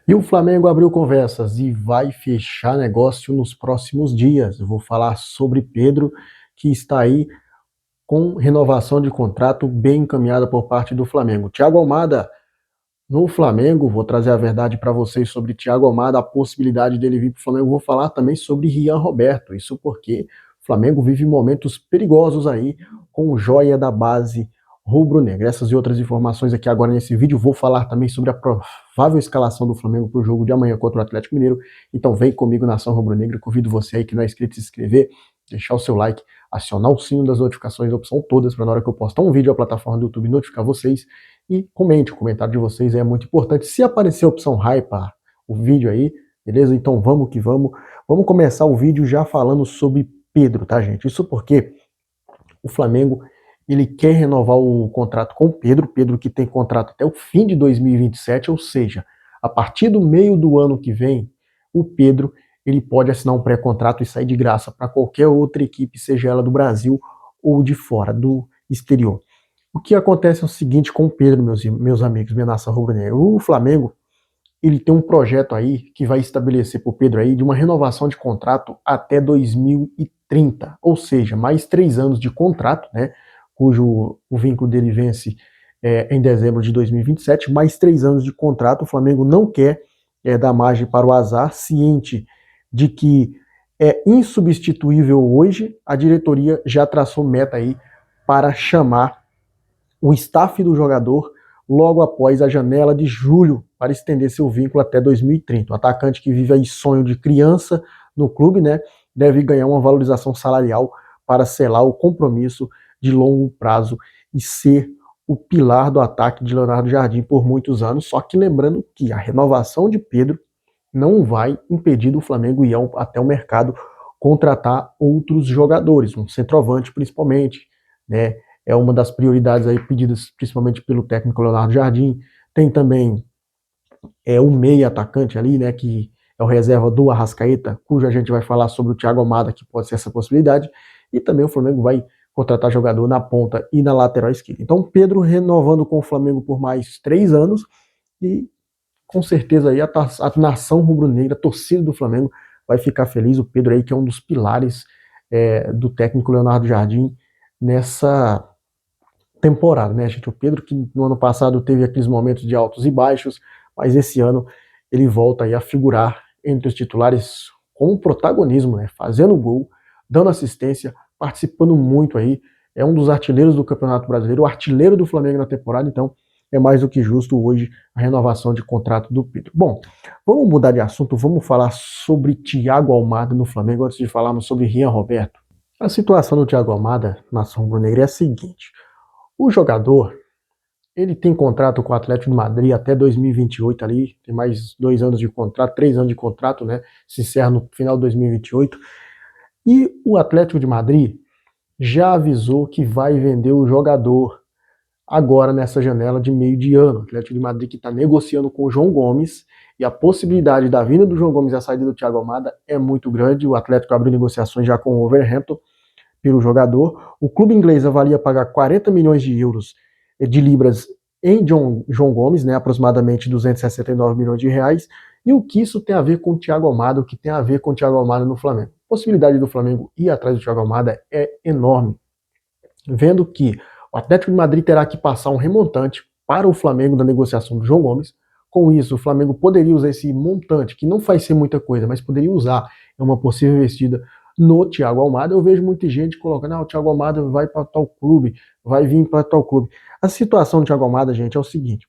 E o Flamengo abriu conversas e vai fechar negócio nos próximos dias. Eu vou falar sobre Pedro, que está aí com renovação de contrato bem encaminhada por parte do Flamengo. Thiago Almada no Flamengo, vou trazer a verdade para vocês sobre Thiago Almada, a possibilidade dele vir para o Flamengo. Vou falar também sobre Rian Roberto, isso porque o Flamengo vive momentos perigosos aí com o joia da base rubro-negra. Essas e outras informações aqui agora nesse vídeo. Vou falar também sobre a provável escalação do Flamengo para o jogo de amanhã contra o Atlético Mineiro. Então vem comigo, Nação Rubro-Negra. Convido você aí que não é inscrito a se inscrever, deixar o seu like, acionar o sino das notificações, a opção todas, para na hora que eu postar um vídeo, a plataforma do YouTube notificar vocês. E comente, o comentário de vocês é muito importante. Se aparecer a opção hypar o vídeo aí, beleza? Então vamos que vamos. Vamos começar o vídeo já falando sobre Pedro, tá, gente? Isso porque o Flamengo ele quer renovar o contrato com o Pedro, Pedro que tem contrato até o fim de 2027, ou seja, a partir do meio do ano que vem, o Pedro ele pode assinar um pré-contrato e sair de graça para qualquer outra equipe, seja ela do Brasil ou de fora, do exterior. O que acontece é o seguinte com o Pedro, meus amigos, minha nação rubro-negra. O Flamengo ele tem um projeto aí que vai estabelecer para o Pedro aí de uma renovação de contrato até 2030, ou seja, mais 3 anos de contrato, né? Cujo o vínculo dele vence em dezembro de 2027, mais 3 anos de contrato. O Flamengo não quer dar margem para o azar, ciente de que é insubstituível hoje. A diretoria já traçou meta aí para chamar o staff do jogador logo após a janela de julho para estender seu vínculo até 2030. O atacante que vive aí sonho de criança no clube, né, deve ganhar uma valorização salarial para selar o compromisso de longo prazo e ser o pilar do ataque de Leonardo Jardim por muitos anos. Só que lembrando que a renovação de Pedro não vai impedir do Flamengo ir até o mercado contratar outros jogadores, um centroavante principalmente, né? É uma das prioridades aí pedidas principalmente pelo técnico Leonardo Jardim. Tem também o meia atacante ali, né, que é o reserva do Arrascaeta, cujo a gente vai falar sobre o Thiago Almada, que pode ser essa possibilidade, e também o Flamengo vai contratar jogador na ponta e na lateral esquerda. Então Pedro renovando com o Flamengo por mais 3 anos e com certeza aí a nação rubro-negra, a torcida do Flamengo vai ficar feliz. O Pedro aí que é um dos pilares do técnico Leonardo Jardim nessa temporada, né, gente? O Pedro que no ano passado teve aqueles momentos de altos e baixos, mas esse ano ele volta aí a figurar entre os titulares com protagonismo, né? Fazendo gol, dando assistência, participando muito aí. É um dos artilheiros do Campeonato Brasileiro, o artilheiro do Flamengo na temporada, então é mais do que justo hoje a renovação de contrato do Pedro. Bom, vamos mudar de assunto, vamos falar sobre Thiago Almada no Flamengo antes de falarmos sobre Rian Roberto. A situação do Thiago Almada na Sombra Negra é a seguinte: o jogador, ele tem contrato com o Atlético de Madrid até 2028 ali, tem mais 2 anos de contrato, 3 anos de contrato, né? Se encerra no final de 2028. E o Atlético de Madrid já avisou que vai vender o jogador agora nessa janela de meio de ano. O Atlético de Madrid que está negociando com o João Gomes, e a possibilidade da vinda do João Gomes e a saída do Thiago Almada é muito grande. O Atlético abriu negociações já com o Wolverhampton pelo jogador. O clube inglês avalia pagar 40 milhões de euros de libras em João Gomes, né, aproximadamente 269 milhões de reais. E o que isso tem a ver com o Thiago Almada, o que tem a ver com o Thiago Almada no Flamengo? A possibilidade do Flamengo ir atrás do Thiago Almada é enorme, vendo que o Atlético de Madrid terá que passar um remontante para o Flamengo da negociação do João Gomes. Com isso, o Flamengo poderia usar esse montante, que não faz ser muita coisa, mas poderia usar em uma possível investida no Thiago Almada. Eu vejo muita gente colocando, o Thiago Almada vai para tal clube, vai vir para tal clube. A situação do Thiago Almada, gente, é o seguinte: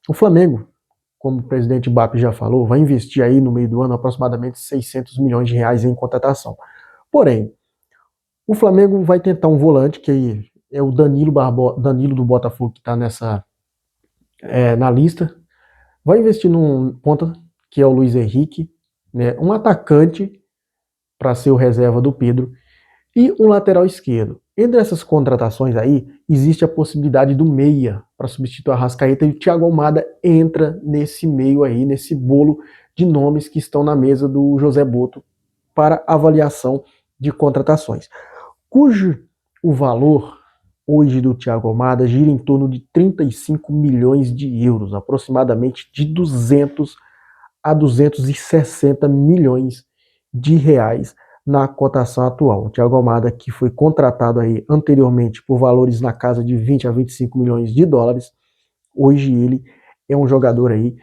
o Flamengo, como o presidente Bap já falou, vai investir aí no meio do ano aproximadamente 600 milhões de reais em contratação. Porém, o Flamengo vai tentar um volante, que é o Danilo do Botafogo, que está na lista. Vai investir num ponta, que é o Luiz Henrique, né, um atacante para ser o reserva do Pedro, e um lateral esquerdo. Entre essas contratações aí, existe a possibilidade do meia para substituir a Arrascaeta, e o Thiago Almada entra nesse meio aí, nesse bolo de nomes que estão na mesa do José Boto para avaliação de contratações, cujo o valor hoje do Thiago Almada gira em torno de 35 milhões de euros, aproximadamente de 200 a 260 milhões de reais na cotação atual. O Thiago Almada, que foi contratado aí anteriormente por valores na casa de 20 a 25 milhões de dólares, hoje ele é um jogador aí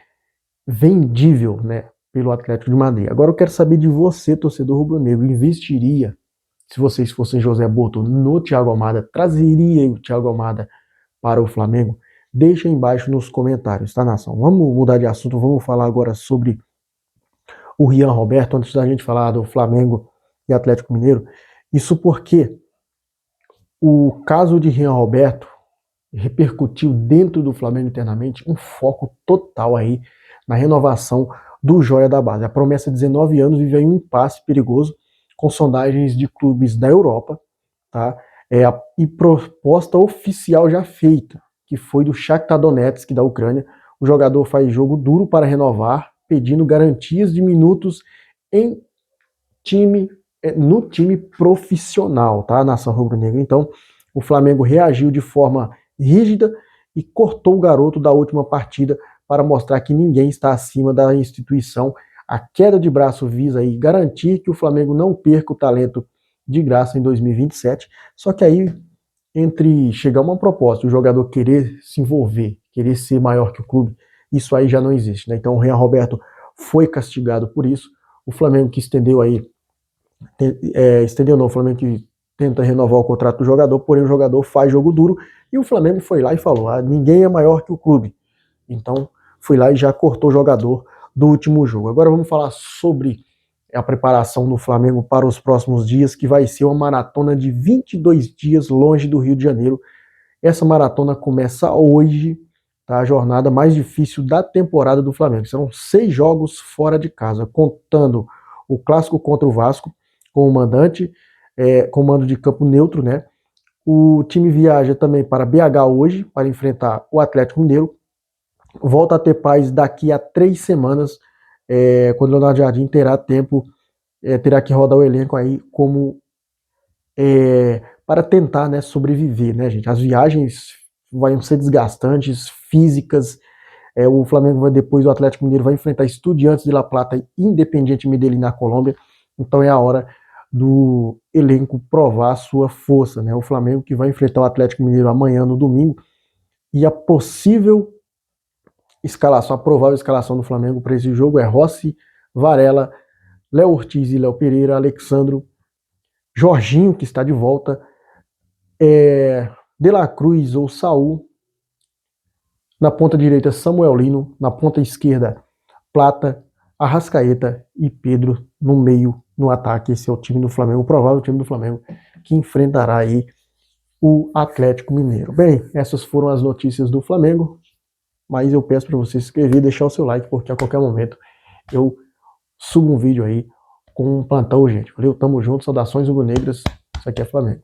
vendível, né, pelo Atlético de Madrid. Agora eu quero saber de você, torcedor rubro-negro, investiria, se vocês fossem José Boto, no Thiago Almada, trazeria o Thiago Almada para o Flamengo? Deixa aí embaixo nos comentários, tá, nação? Vamos mudar de assunto, vamos falar agora sobre o Rian Roberto, antes da gente falar do Flamengo e Atlético Mineiro. Isso porque o caso de Rian Roberto repercutiu dentro do Flamengo internamente um foco total aí na renovação do Joia da Base. A promessa de 19 anos vive aí um impasse perigoso com sondagens de clubes da Europa, tá? E proposta oficial já feita, que foi do Shakhtar Donetsk da Ucrânia. O jogador faz jogo duro para renovar, pedindo garantias de minutos em no time profissional, tá? Nação rubro-negra. Então, o Flamengo reagiu de forma rígida e cortou o garoto da última partida para mostrar que ninguém está acima da instituição. A queda de braço visa aí garantir que o Flamengo não perca o talento de graça em 2027. Só que aí, entre chegar a uma proposta e o jogador querer se envolver, querer ser maior que o clube, isso aí já não existe, né? Então o Rian Roberto foi castigado por isso. O Flamengo que estendeu aí, o Flamengo que tenta renovar o contrato do jogador, porém o jogador faz jogo duro e o Flamengo foi lá e falou, ninguém é maior que o clube. Então foi lá e já cortou o jogador do último jogo. Agora vamos falar sobre a preparação do Flamengo para os próximos dias, que vai ser uma maratona de 22 dias longe do Rio de Janeiro. Essa maratona começa hoje, tá? A jornada mais difícil da temporada do Flamengo. Serão 6 jogos fora de casa, contando o clássico contra o Vasco, com o mandante, com mando de campo neutro, né? O time viaja também para BH hoje, para enfrentar o Atlético Mineiro. Volta a ter paz daqui a 3 semanas, quando o Leonardo Jardim terá tempo, terá que rodar o elenco aí como para tentar, né, sobreviver, né, gente? As viagens vão ser desgastantes, físicas. O Flamengo vai depois, o Atlético Mineiro vai enfrentar Estudiantes de La Plata e Independiente Medellín na Colômbia. Então é a hora do elenco provar a sua força, né? O Flamengo que vai enfrentar o Atlético Mineiro amanhã no domingo, e a possível escalação, a provável escalação do Flamengo para esse jogo é Rossi, Varela, Léo Ortiz e Léo Pereira, Alexandro, Jorginho, que está de volta, De La Cruz ou Saul, na ponta direita Samuel Lino, na ponta esquerda Plata, Arrascaeta e Pedro no meio, no ataque. Esse é o time do Flamengo, o provável time do Flamengo que enfrentará aí o Atlético Mineiro. Bem, essas foram as notícias do Flamengo, mas eu peço para você se inscrever e deixar o seu like, porque a qualquer momento eu subo um vídeo aí com um plantão urgente. Valeu, tamo junto, saudações rubro-negras, isso aqui é Flamengo.